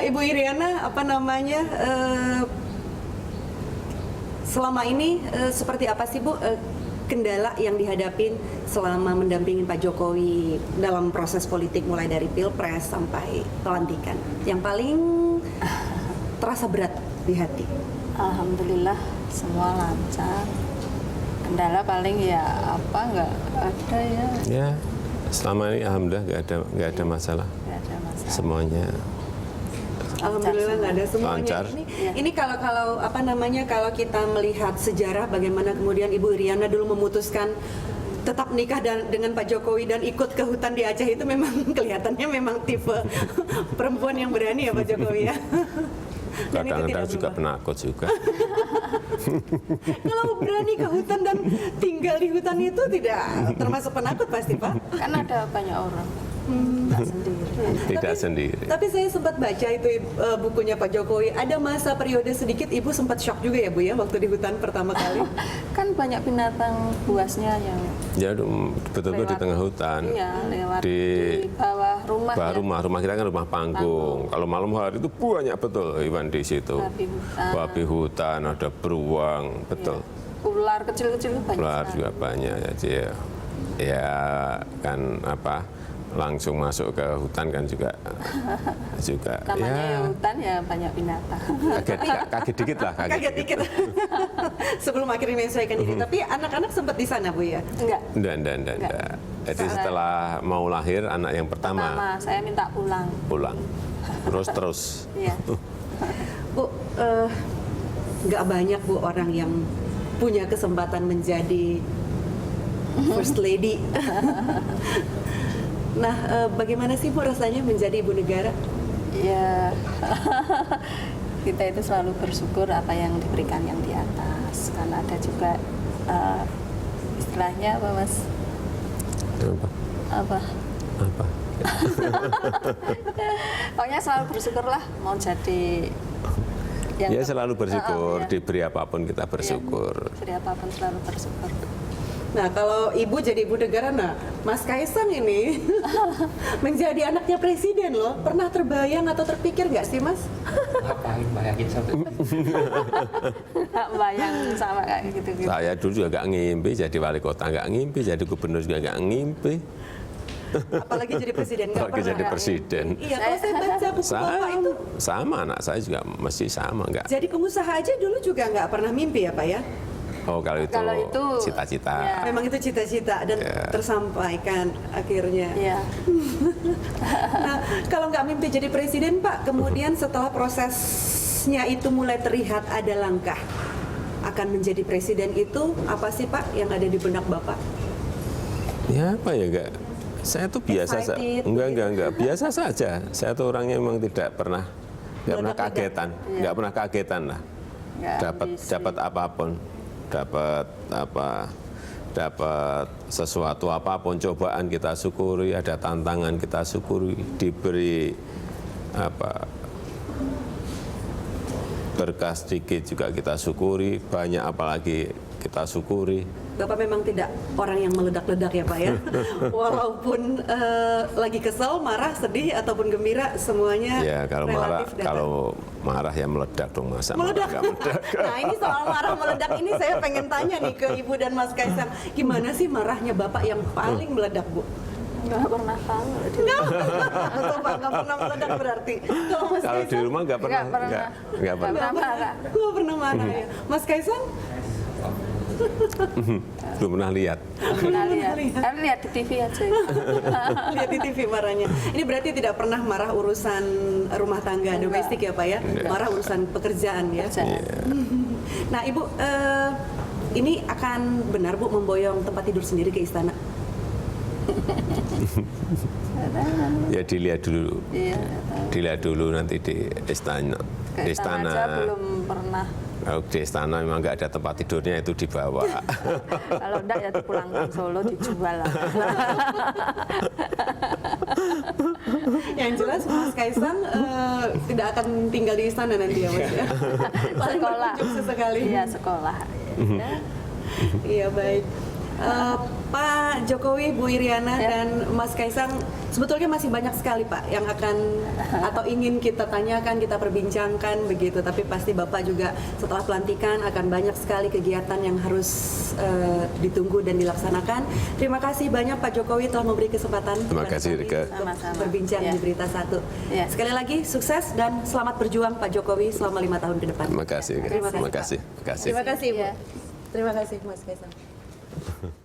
Ibu Iriana, apa namanya, selama ini seperti apa sih Bu kendala yang dihadapin selama mendampingin Pak Jokowi dalam proses politik mulai dari Pilpres sampai pelantikan? Yang paling terasa berat di hati? Alhamdulillah semua lancar. Kendala paling ya apa nggak ada ya. Ya, selama ini alhamdulillah nggak ada masalah. Nggak ada masalah. Semuanya Alhamdulillah nggak ada semuanya. lancar. Ini kalau apa namanya, kalau kita melihat sejarah bagaimana kemudian Ibu Iriana dulu memutuskan tetap nikah dengan Pak Jokowi dan ikut ke hutan di Aceh, itu memang kelihatannya memang tipe perempuan yang berani ya Pak Jokowi ya. Dan itu Kadang-kadang tidak juga berubah. penakut juga. Kalau berani ke hutan dan tinggal di hutan itu tidak termasuk penakut pasti Pak. Kan ada banyak orang. Nggak sendiri. Tidak sendiri. Tapi saya sempat baca itu bukunya Pak Jokowi. Ada masa periode sedikit Ibu sempat shock juga ya Bu ya waktu di hutan pertama kali. Kan banyak binatang buasnya yang Ya betul-betul di lewat. tengah hutan. Iya, lewat Di bawah rumah. bawah ya. rumah kita kan rumah panggung. Kalau malam hari itu banyak betul hewan di situ. Babi hutan. Babi hutan, ada beruang, betul. Ular kecil-kecil banyak. Ular sekali. juga banyak. Jadi ya kan apa, langsung masuk ke hutan kan juga Namanya ya ya hutan ya banyak binatang. kaget dikit lah, Kaget dikit. Sebelum akhirnya menyesuaikan diri. Tapi anak-anak sempat di sana Bu ya. Enggak. Enggak. Jadi setelah mau lahir anak yang pertama Saya minta pulang. pulang. Terus Iya. Bu, nggak banyak Bu orang yang punya kesempatan menjadi First Lady. Nah, bagaimana sih Bu rasanya menjadi ibu negara? Ya, kita itu selalu bersyukur apa yang diberikan yang di atas. Karena ada juga istilahnya apa Mas? Apa? apa? Pokoknya selalu bersyukurlah mau jadi yang Ya selalu bersyukur, ya. diberi apapun kita bersyukur. Diberi apapun selalu bersyukur. Nah, kalau Ibu jadi ibu negara, nah Mas Kaisang ini menjadi anaknya presiden loh. Pernah terbayang atau terpikir nggak sih Mas? Ngapain bayangin sampai Nggak bayang sama kayak gitu-gitu. Saya dulu juga nggak ngimpi jadi wali kota, nggak ngimpi jadi gubernur juga nggak ngimpi. Apalagi jadi presiden, nggak Apalagi pernah. jadi presiden. Iya, kalau saya baca buku Bapak itu, Sama anak saya juga masih sama nggak. jadi pengusaha aja dulu juga nggak pernah mimpi ya Pak ya? Oh kalau itu, cita-cita. ya. Memang itu cita-cita dan tersampaikan akhirnya. Iya. Nah, kalau nggak mimpi jadi presiden Pak, kemudian setelah prosesnya itu mulai terlihat ada langkah akan menjadi presiden, itu apa sih Pak yang ada di benak Bapak? Ya apa ya enggak. Saya tuh biasa saja. Excited, Enggak. Biasa saja. Saya tuh orangnya memang tidak pernah Meledak-ledak. kagetan. Enggak pernah kagetan lah. Nggak ambisi. Dapat apapun. Dapat sesuatu apapun, cobaan kita syukuri, ada tantangan kita syukuri, diberi berkah sedikit juga kita syukuri, banyak apalagi kita syukuri. Bapak memang tidak orang yang meledak-ledak ya Pak ya. Walaupun lagi kesel, marah, sedih ataupun gembira, semuanya Ya kalau marah, relatif datang. kalau marah ya meledak dong, masa Meledak. marah nggak meledak. Nah ini soal marah meledak ini saya pengen tanya nih ke Ibu dan Mas Kaisang, gimana sih marahnya Bapak yang paling meledak Bu? Nggak pernah tahu. Atau Pak nggak pernah meledak berarti? Kalau Mas Kalau di Kaisang rumah nggak pernah, Nggak pernah. nggak pernah. Nggak marah. nggak pernah marah ya. Mas Kaisang? Belum pernah lihat. Pernah lihat. lihat. Kan lihat di TV aja. Lihat di TV marahnya. Ini berarti tidak pernah marah urusan rumah tangga domestik ya Pak ya? Marah urusan pekerjaan ya? Nah Ibu, ini akan benar Bu memboyong tempat tidur sendiri ke istana? Ya dilihat dulu. Iya. Dilihat dulu nanti di istana. Ke Di istana aja belum pernah. Kalau di istana memang nggak ada tempat tidurnya, itu dibawa. Kalau enggak ya pulang ke Solo dijual lah. Yang jelas Mas Kaisang tidak akan tinggal di istana nanti ya Mas ya? Paling Sekolah. berkunjung sesekali. Iya, sekolah. Ya. Iya baik. Pak Jokowi, Bu Iriana, dan Mas Kaisang, sebetulnya masih banyak sekali Pak yang akan atau ingin kita tanyakan, kita perbincangkan begitu. Tapi pasti Bapak juga setelah pelantikan akan banyak sekali kegiatan yang harus ditunggu dan dilaksanakan. Terima kasih banyak Pak Jokowi telah memberi kesempatan Terima kepada kasih, kami Rika. untuk Sama-sama. berbincang Ya. di Berita Satu. Ya. Sekali lagi sukses dan selamat berjuang Pak Jokowi selama 5 tahun ke depan. Terima kasih. Terima kasih, Terima kasih. Terima kasih. Terima kasih Bu. Ya. Terima kasih Mas Kaisang.